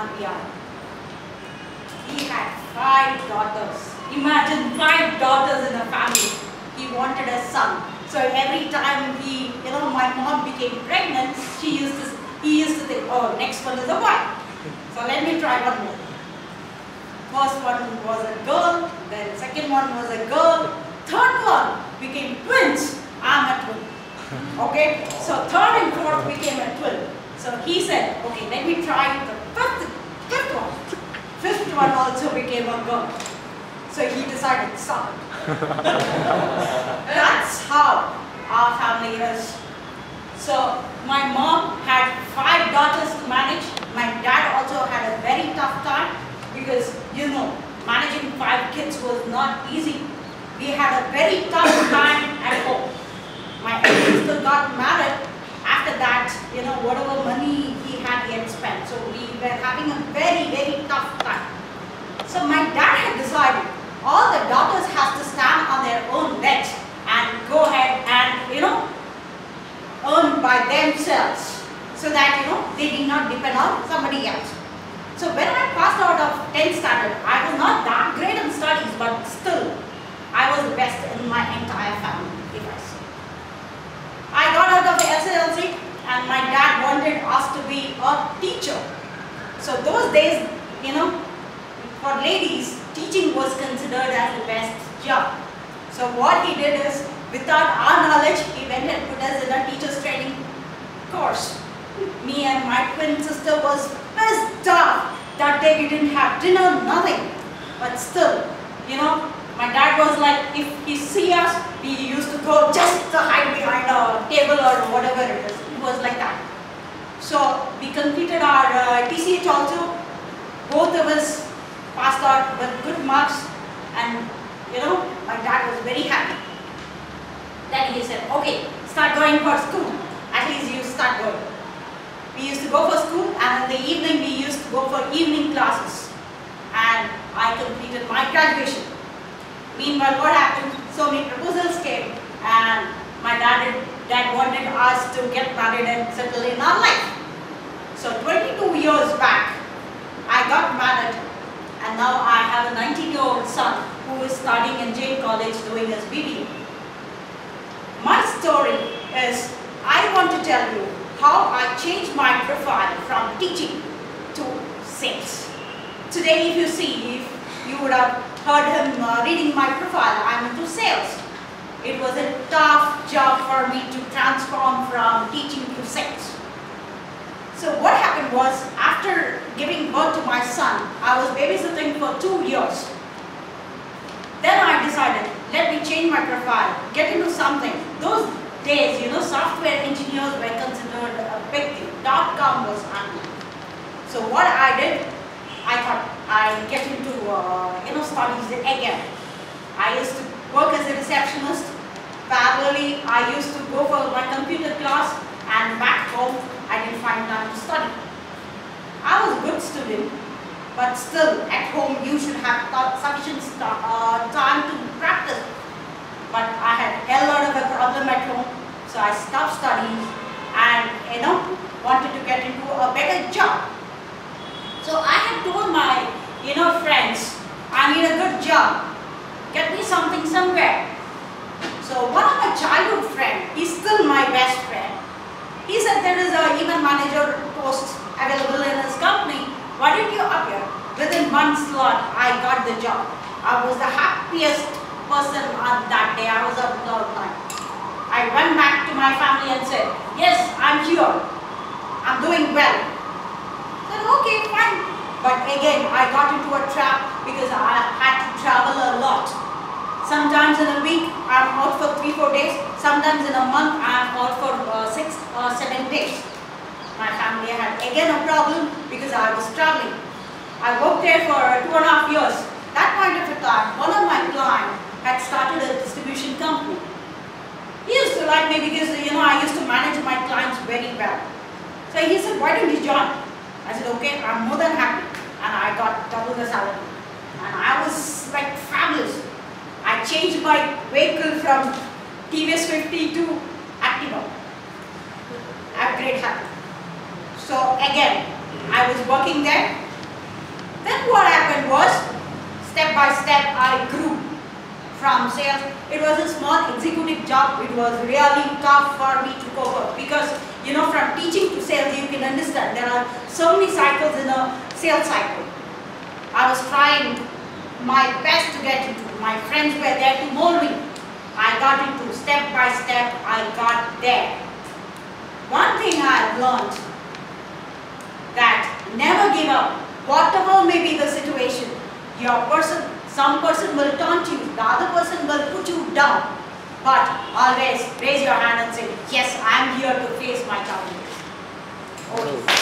RBI. He had 5 daughters. Imagine 5 daughters in a family. He wanted a son. So every time my mom became pregnant, he used to think, oh, next one is a boy. So let me try one more. First one was a girl, then second one was a girl, third one became twins. I'm a twin. Okay, so third and fourth became a twin. So he said, okay, let me try the fifth one. Fifth one also became a girl. So he decided, son. That's how our family is. So my mom had 5 daughters to manage. My dad also had a very tough time because, managing 5 kids was not easy. We had a very tough time at home. My elder sister got married. After that, whatever money he had spent. So we were having a very, very tough time. So my dad had decided all the daughters have to stand on their own legs and go ahead and, earn by themselves so that, they did not depend on somebody else. So when I passed out of 10th standard, I was not that great in studies, but still, I was the best in my entire family, if I say. I got out of the SLLC and my dad wanted us to be a teacher. So those days, for ladies, teaching was considered as the best job. So what he did is, without our knowledge, he went and put us in a teacher's training course. Me and my twin sister was pissed off. That day we didn't have dinner, nothing. But still, my dad was like, if he see us, we used to go just to hide behind a table or whatever it is. It was like that. So we completed our TCH also. Both of us passed out with good marks, and my dad was very happy. Then he said, okay, start going for school. At least you start going. We used to go for school, and in the evening we used to go for evening classes. And I completed my graduation. Meanwhile, what happened? So many proposals came, and my dad wanted us to get married and settle in our life. So 22 years back, I got married, and now I have a 19-year-old son who is studying in Jain College doing his BBA. My story is, I want to tell you how I changed my profile from teaching to sales. Today, if you see, you would have heard him reading my profile, I'm into sales. It was a tough job for me to transform from teaching to sales. So what happened was, after giving birth to my son, I was babysitting for 2 years. Then I decided, let me change my profile, get into something. Those days, software engineers were considered a big thing. .com was online. So what I did, I thought I'd get into studies again. I used to work as a receptionist. Parallelly, I used to go for my computer class, and back home, I didn't find time to study. I was a good student, but still, at home, you should have sufficient time to practice. But I had a lot of a problem at home, so I stopped studying and, wanted to get into a better job. So I had told my, friends, I need a good job. Get me something somewhere. So one of my childhood friends, he's still my best friend. He said there is an event manager post available in his company. Why didn't you appear? Within 1 slot, I got the job. I was the happiest person on that day. I was on cloud 9. I went back to my family and said, yes, I'm here. I'm doing well. I said, okay, fine. But again, I got into a trap because I had to travel a lot. Sometimes in a week, I'm out for 3-4 days. Sometimes in a month, I'm out for 6 or 7 days. My family had again a problem because I was traveling. I worked there for 2.5 years. That point of time, one of my clients had started a distribution company. He used to like me because, I used to manage my clients very well. So he said, why don't you join? I said, okay, I'm more than happy. And I got double the salary. And I was like fabulous. I changed my vehicle from TVS 50 to Activa. I'm great happy. So again, I was working there. Then what happened was, step by step I grew from sales. It was a small executive job. It was really tough for me to cope up because, you know, from teaching to sales, you can understand there are so many cycles in a sales cycle. I was trying my best to get into. My friends were there to mold me. I got into step by step. I got there. One thing I learned, that never give up. Whatever may be the situation, some person will taunt you, the other person will put you down. But always raise your hand and say, yes, I am here to face my challenges. Always.